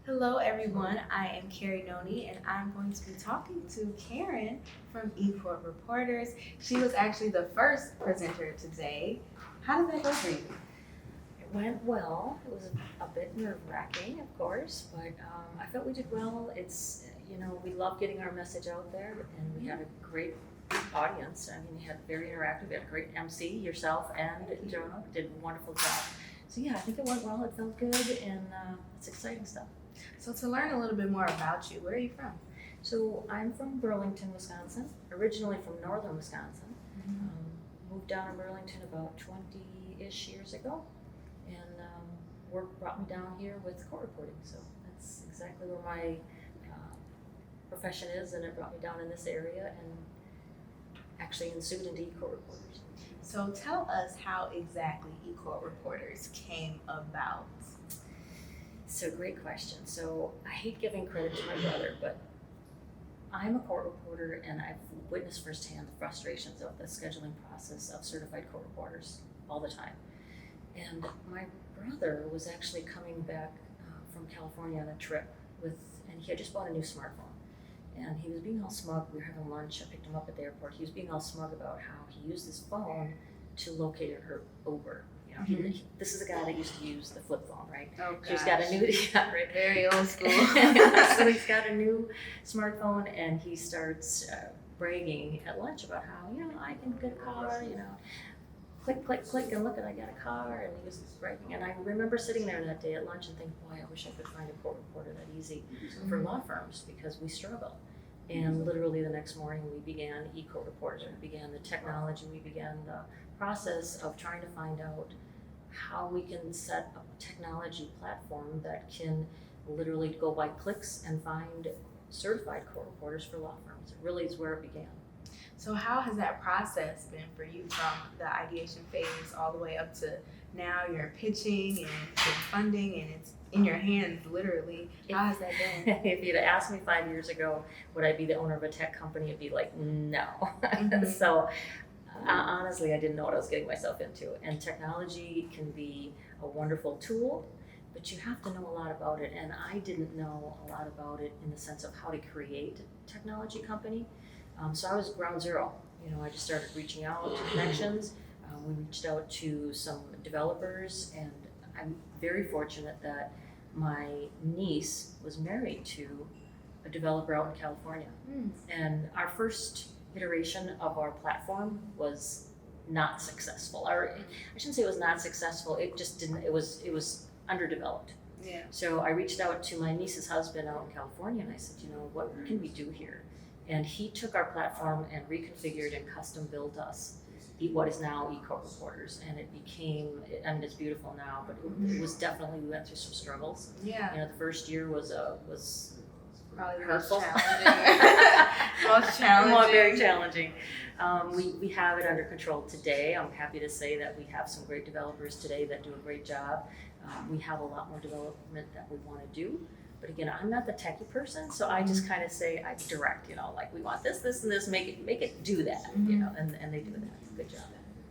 Hello, everyone. I am Carrie Noni, and I'm going to be talking to Karen from eCourt Reporters. She was actually the first presenter today. How did that go for you? It went well. It was a bit nerve-wracking, of course, but I felt we did well. We love getting our message out there, and we had a great audience. I mean, you had very interactive. You had a great MC, yourself and Jonah did a wonderful job. So yeah, I think it went well. It felt good, and it's exciting stuff. So to learn a little bit more about you, where are you from? So I'm from Burlington, Wisconsin, originally from northern Wisconsin. Moved down to Burlington about 20-ish years ago, and work brought me down here with court reporting. So that's exactly where my profession is, and it brought me down in this area and actually ensued into eCourt Reporters. So tell us how exactly eCourt Reporters came about. So great question. So I hate giving credit to my brother, but I'm a court reporter, and I've witnessed firsthand the frustrations of the scheduling process of certified court reporters all the time. And my brother was actually coming back from California on a trip and he had just bought a new smartphone. And he was being all smug. We were having lunch. I picked him up at the airport. He was being all smug about how he used his phone to locate her Uber. This is a guy that used to use the flip phone, right? Oh, gosh. He's got a new, right? Very old school. So he's got a new smartphone, and he starts bragging at lunch about how, I can get a car, click, click, click, and look, I got a car, and he was bragging. And I remember sitting there that day at lunch and thinking, boy, I wish I could find a court reporter that easy for law firms, because we struggle. And literally the next morning we began eCourt Reporters. We began the technology, we began the process of trying to find out how we can set up a technology platform that can literally go by clicks and find certified court reporters for law firms. It really is where it began. So how has that process been for you from the ideation phase all the way up to now you're pitching and getting funding and it's in your hands literally? How has that been? If you'd asked me 5 years ago, would I be the owner of a tech company? It'd be like, no. So honestly, I didn't know what I was getting myself into. And technology can be a wonderful tool, but you have to know a lot about it. And I didn't know a lot about it in the sense of how to create a technology company. So I was ground zero. I just started reaching out to connections. We reached out to some developers, and I'm very fortunate that my niece was married to a developer out in California. And our first iteration of our platform was not successful. Or I shouldn't say it was not successful, it just didn't, it was underdeveloped. Yeah. So I reached out to my niece's husband out in California, and I said, what can we do here? And he took our platform and reconfigured and custom built us what is now eCourt Reporters, and it became, it's beautiful now, but it was definitely, we went through some struggles. Yeah. The first year was probably the hurtful. Most challenging. Very challenging. We have it under control today. I'm happy to say that we have some great developers today that do a great job. We have a lot more development that we want to do. But again, I'm not the techie person, so I just kind of say, I direct, like we want this, and this, make it do that, and they do that. Good job.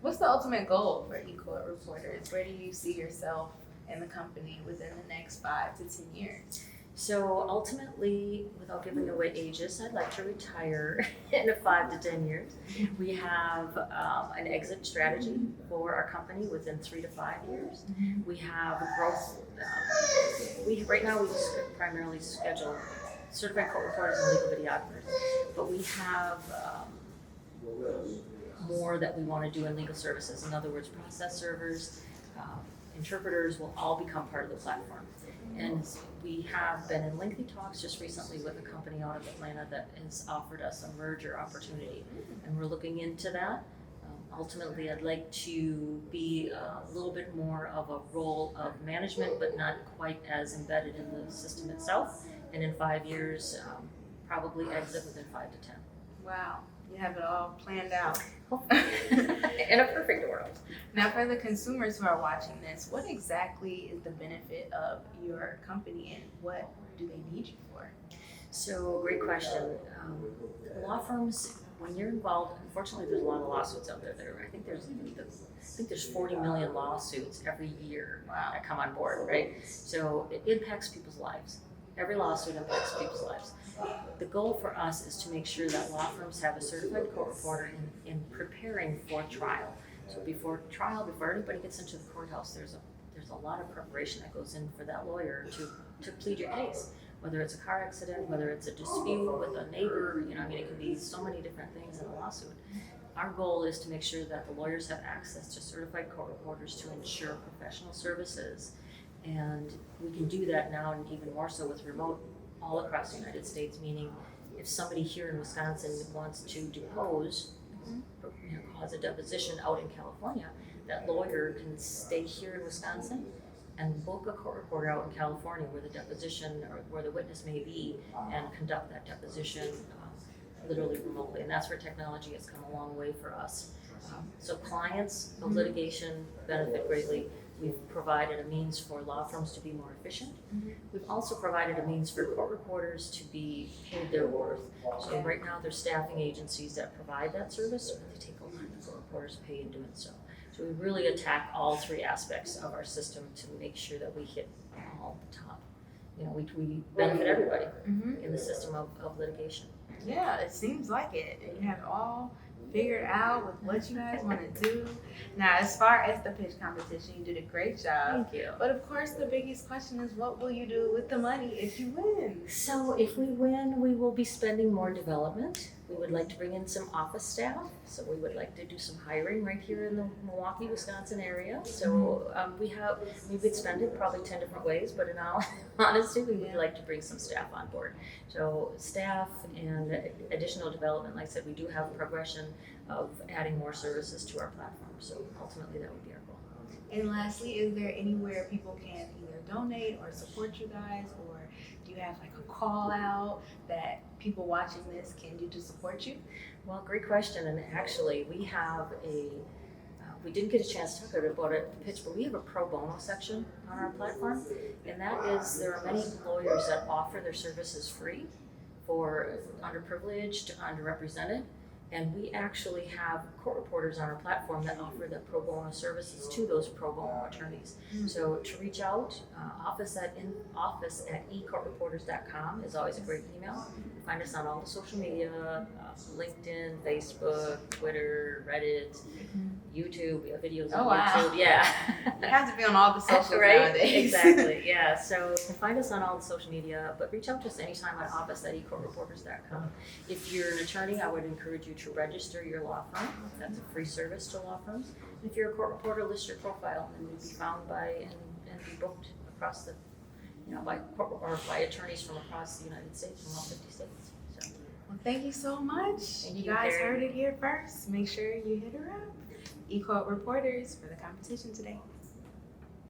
What's the ultimate goal for eCourt Reporters? Where do you see yourself and the company within the next 5 to 10 years? So ultimately, without giving away ages, I'd like to retire in 5 to 10 years. We have an exit strategy for our company within 3 to 5 years. We have a growth. Right now we just primarily schedule certified court reporters and legal videographers, but we have more that we want to do in legal services. In other words, process servers, interpreters will all become part of the platform. And we have been in lengthy talks just recently with a company out of Atlanta that has offered us a merger opportunity, and we're looking into that. Ultimately, I'd like to be a little bit more of a role of management, but not quite as embedded in the system itself. And in 5 years, probably exit within 5 to 10. Wow, you have it all planned out. In a perfect world. Now, for the consumers who are watching this, what exactly is the benefit of your company, and what do they need you for? So, great question. Law firms, when you're involved, unfortunately, there's a lot of lawsuits out there. I think there's 40 million lawsuits every year that come on board, right? So it impacts people's lives. Every lawsuit impacts people's lives. The goal for us is to make sure that law firms have a certified court reporter in preparing for trial. So before trial, before anybody gets into the courthouse, there's a lot of preparation that goes in for that lawyer to plead your case. Whether it's a car accident, whether it's a dispute with a neighbor, it can be so many different things in a lawsuit. Our goal is to make sure that the lawyers have access to certified court reporters to ensure professional services. And we can do that now, and even more so with remote all across the United States, meaning if somebody here in Wisconsin wants to depose, cause a deposition out in California, that lawyer can stay here in Wisconsin and book a court reporter out in California where the deposition or where the witness may be and conduct that deposition literally remotely. And that's where technology has come a long way for us. So clients of litigation benefit greatly. We've provided a means for law firms to be more efficient. We've also provided a means for court reporters to be paid their worth. So right now there's staffing agencies that provide that service, but they take a lot of court reporters' pay in doing so. So we really attack all three aspects of our system to make sure that we hit all the top. We benefit everybody in the system of litigation. Yeah, it seems like it. You have it all figured out with what you guys want to do. Now, as far as the pitch competition, you did a great job. Thank you. But of course, the biggest question is, what will you do with the money if you win? So if we win, we will be spending more development. We would like to bring in some office staff. So we would like to do some hiring right here in the Milwaukee, Wisconsin area. So we would spend it probably 10 different ways, but in all honesty, we would like to bring some staff on board. So staff and additional development, like I said, we do have progression of adding more services to our platform. So ultimately that would be our goal. And lastly, is there anywhere people can either donate or support you guys, or do you have like a call out that people watching this can do to support you? Well, great question. And actually, we have we didn't get a chance to talk about it at the pitch, but we have a pro bono section on our platform. And that is, there are many lawyers that offer their services free for underprivileged, underrepresented. And we actually have court reporters on our platform that offer the pro bono services to those pro bono attorneys. So to reach out, office at ecourtreporters.com is always a great email. Find us on all the social media, LinkedIn, Facebook, Twitter, Reddit, YouTube. We have videos on YouTube. Wow. Yeah. You have to be on all the socials right? nowadays. Exactly. Yeah. So find us on all the social media, but reach out to us anytime at office at ecourtreporters.com. If you're an attorney, I would encourage you to register your law firm. That's a free service to law firms. And if you're a court reporter, list your profile, and you'll be found by and be booked across the, by attorneys from across the United States, from all 50 states. So. Well, thank you so much. Thank you you, guys Carrie. heard it here first. Make sure you hit her up. eCourt Reporters for the competition today.